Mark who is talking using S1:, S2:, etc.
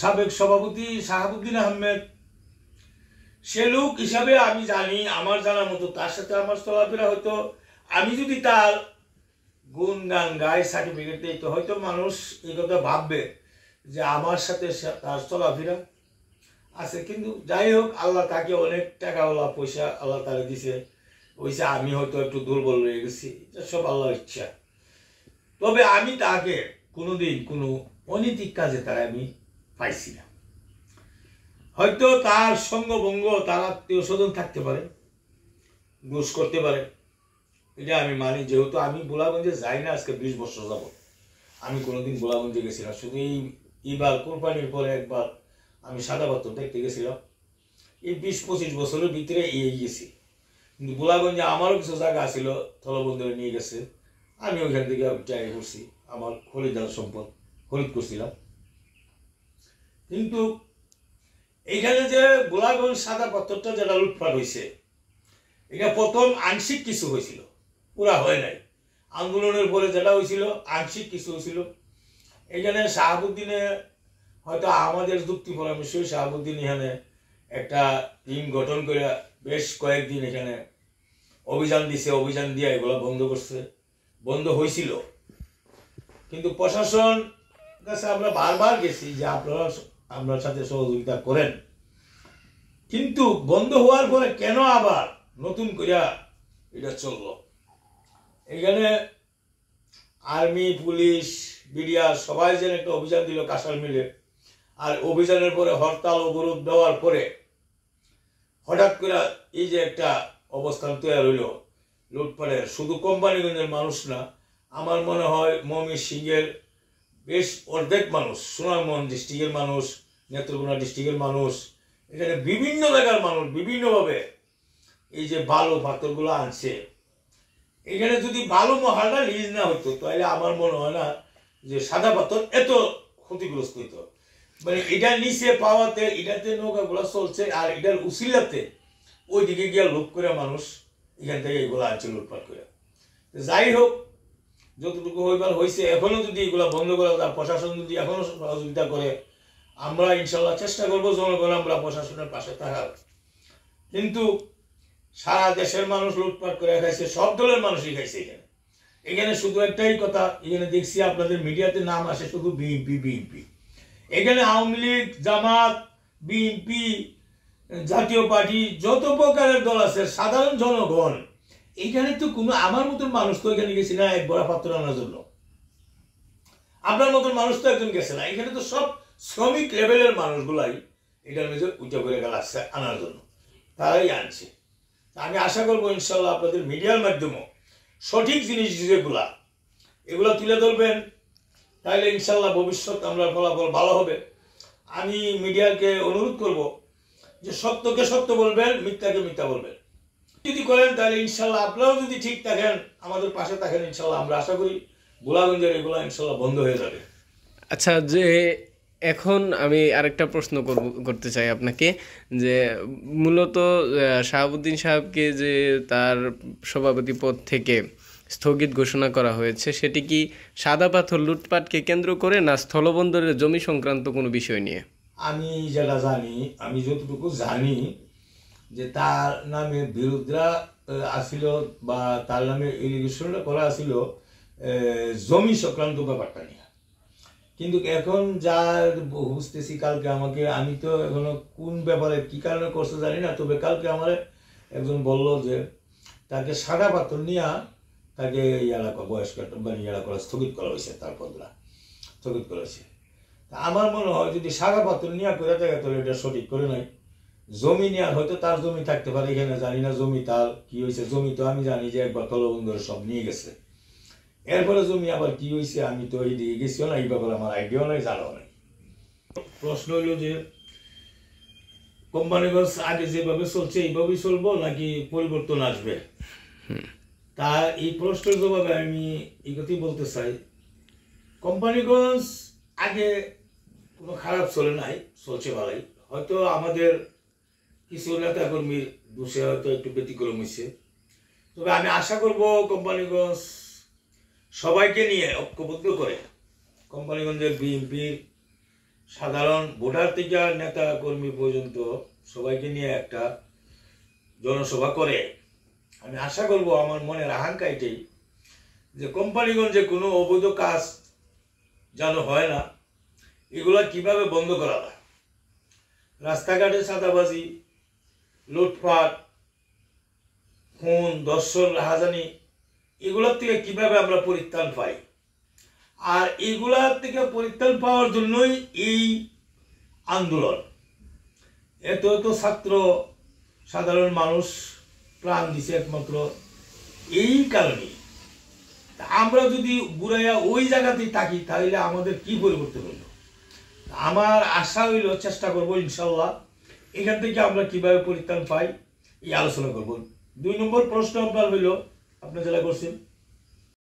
S1: সাবেক সভাপতি শাহাবুদ্দিন আহমেদ, সে লোক হিসাবে আমি জানি, আমার জানার মতো তার সাথে আমার চলাফেরা হয়তো, আমি যদি তার গুণগান গাই সার্টিফিকেট দিই তো হয়তো মানুষ এই কথা ভাববে যে আমার সাথে তার চলাফেরা আছে। কিন্তু যাই হোক, আল্লাহ তাকে অনেক টাকাওয়ালা পয়সা আল্লাহ তাকে দিছে, ওইসে আমি হয়তো একটু দুর্বল রয়ে গেছি, এটা সব আল্লাহর ইচ্ছা। তবে আমি তাকে কোনোদিন কোনো অনৈতিক কাজে তারা আমি পাইছি না। হয়তো তার সঙ্গভঙ্গ, তার আত্মীয় স্বজন থাকতে পারে, ঘুষ করতে পারে, এটা আমি মানি। যেহেতু আমি বোলাগঞ্জে যাই না আজকে 20 বছর যাব, আমি কোনোদিন বোলাগঞ্জে গেছিলাম, শুধু এইবার কোরবানির পরে একবার আমি সাদা পাথর দেখতে গেছিলাম। এই 20-25 বছরের ভিতরে গেছি। কিন্তু বোলাগঞ্জে আমারও কিছু জায়গা ছিল, থলবন্দরে নিয়ে গেছে, আমি ওইখান থেকে ট্রাই করছি, আমার খরিদার সম্পদ খরিদ করছিলাম। কিন্তু এইখানে যে গোলাগঞ্জ সাদা পাথরটা যেটা লুটপাট হয়েছে, এটা প্রথম আংশিক কিছু হয়েছিল, পুরা হয় নাই। আন্দোলনের পরে যেটা হয়েছিল আংশিক কিছু হয়েছিল। এখানে শাহাবুদ্দিনে হয়তো আমাদের যুক্তি পরামর্শ, শাহাবুদ্দিন এখানে একটা টিম গঠন করে বেশ কয়েকদিন এখানে অভিযান দিছে, অভিযান দিয়ে এগুলো বন্ধ করছে, বন্ধ হয়েছিল। কিন্তু প্রশাসন কাছে আমরা বারবার গেছি যে আপনারা আপনার সাথে সহযোগিতা করেন, কিন্তু বন্ধ হওয়ার পরে কেন আবার নতুন করে এটা চলল? এখানে আর্মি, পুলিশ, বিডিআর সবাই যেন একটা অভিযান দিল কাঁসার মিলে, আর অভিযানের পরে হরতাল অবরোধ দেওয়ার পরে হঠাৎ করে এই যে একটা অবস্থান তৈরি হইল লুটপাটের, শুধু কোম্পানিগঞ্জের মানুষ না, আমার মনে হয় ময়মনসিংহের বেশ অর্ধেক মানুষ, সুনামগঞ্জ ডিস্ট্রিক্টের মানুষ, নেত্রকোনা ডিস্ট্রিক্টের মানুষ, এখানে বিভিন্ন জায়গার মানুষ বিভিন্নভাবে এই যে বালু পাথরগুলো আনছে, এখানে যদি বালু মহালটা লিজ না হইতো তাহলে আমার মনে হয় না যে সাদা পাথর এত ক্ষতিগ্রস্ত হইতো। মানে এটা নিচে পাওয়াতে এটাতে নৌকাগুলো চলছে, আর এটার উসিলাতে ওইদিকে গিয়ে লোক করে মানুষ এখান থেকে এগুলো আনছে লুটপাট করে। যাই হোক, যতটুকু হইবার হয়েছে, এখনো যদি এগুলো বন্ধ করে তার প্রশাসন যদি এখনো সহযোগিতা করে, আমরা ইনশাল্লাহ চেষ্টা করবো জনগণ আমরা প্রশাসনের পাশে থাকার। কিন্তু সারা দেশের মানুষ লুটপাট করে খাইছে, সব দলের মানুষই খাইছে। এখানে এখানে শুধু একটাই কথা, এখানে দেখছি আপনাদের মিডিয়াতে নাম আসে শুধু বিএনপি বিএনপি। এখানে আওয়ামী লীগ, জামাত, বিএনপি, জাতীয় পার্টি, যত প্রকারের দল আছে, সাধারণ জনগণ, এখানে তো কোনো আমার মতন মানুষ তো এখানে গেছি না এক বড় পাত্র আনার জন্য, আপনার মতন মানুষ তো একজন গেছে না, এখানে তো সব শ্রমিক লেভেলের মানুষগুলাই এটার মধ্যে উঠে করে গেল আসছে আনার জন্য, তারাই আনছে। আমি আশা করবো ইনশাল্লাহ আপনাদের মিডিয়ার মাধ্যমেও সঠিক জিনিস যেগুলা এগুলা তুলে ধরবেন, তাহলে ইনশাল্লাহ ভবিষ্যৎ আমরা ফলাফল ভালো হবে। আমি মিডিয়াকে অনুরোধ করব যে সত্যকে সত্য বলবেন, মিথ্যাকে মিথ্যা বলবেন। যদি করেন তাহলে ইনশাল্লাহ আপনারাও যদি ঠিক থাকেন, আমাদের পাশে থাকেন, ইনশাল্লাহ আমরা আশা করি গোলাগঞ্জের এগুলো ইনশাল্লাহ বন্ধ হয়ে যাবে।
S2: আচ্ছা, যে এখন আমি আরেকটা প্রশ্ন করতে চাই আপনাকে, যে মূলত শাহাবুদ্দিন সাহেবকে যে তার সভাপতি পদ থেকে স্থগিত ঘোষণা করা হয়েছে, সেটি কি সাদা পাথর লুটপাটকে কেন্দ্র করে না স্থলবন্দরের জমি সংক্রান্ত কোনো বিষয় নিয়ে?
S1: আমি যেটা জানি, আমি যতটুকু জানি যে তার নামে বিরোধরা আসিল বা তার নামে এলিগেশনটা করা আসিল জমি সংক্রান্ত ব্যাপারটা নিয়ে। কিন্তু এখন যা বুঝতেছি, কালকে আমাকে, আমি তো এখনো কোন ব্যাপারে কি কারণে করছে জানি না, তবে কালকে আমার একজন বলল যে তাকে সাদা পাথর নিয়ে তাকে এলাকা বয়স্ক মানে এলাকা স্থগিত করা হয়েছে, তার পদরা স্থগিত করা হয়েছে। তা আমার মনে হয় যদি সাদা পাথর নিয়ে করে থাকে তাহলে এটা সঠিক করে নাই। জমি নেওয়া হয়তো তার জমি থাকতে পারে, এখানে জানি না জমি তার কি হয়েছে। জমি তো আমি জানি যে একবার তলবন্দরে সব নিয়ে গেছে, এরপরে জমি আবার কি হয়েছে আমি তো এই দিকে গেছিও না, এই ব্যাপারে আমার আইডিয়াও নাই, জানাও নাই। প্রশ্ন হইল যে কোম্পানিগঞ্জ আগে যেভাবে চলছে এইভাবেই চলবো নাকি পরিবর্তন আসবে? তা এই প্রশ্নের জবাবে আমি এই কথাই বলতে চাই, কোম্পানিগঞ্জ আগে কোনো খারাপ চলে নাই, চলছে ভালোই। হয়তো আমাদের কিছু নেতাকর্মীর দোষে হয়তো একটু ব্যতিক্রম হয়েছে, তবে আমি আশা করব কোম্পানিগঞ্জ সবাইকে নিয়ে ঐক্যবদ্ধ করে, কোম্পানিগঞ্জের বিএনপির সাধারণ ভোটার থেকে নেতা কর্মী পর্যন্ত সবাইকে নিয়ে একটা জনসভা করে। আমি আশা করব, আমার মনের আকাঙ্ক্ষা এটাই, যে কোম্পানিগঞ্জে কোনো অবৈধ কাজ যেন হয় না, এগুলা কিভাবে বন্ধ করা যায়, রাস্তাঘাটে চাঁদাবাজি, লুটপাট, খুন, দর্শন, রাহাজানি, এগুলোর থেকে কিভাবে আমরা পরিত্রাণ পাই। আর এগুলার থেকে পরিত্রাণ পাওয়ার জন্যই এই আন্দোলন। এত এত ছাত্র, সাধারণ মানুষ প্রাণ দিছে একমাত্র এই কারণেই। আমরা যদি বুড়াইয়া ওই জায়গাতেই থাকি তাহলে আমাদের কি পরিবর্তন হইল? আমার আশা হইল, চেষ্টা করব ইনশাল্লাহ এখান থেকে আমরা কিভাবে পরিত্রাণ পাই এই আলোচনা করব। 2 নম্বর প্রশ্ন আপনার হইল, আপনি যেটা করছেন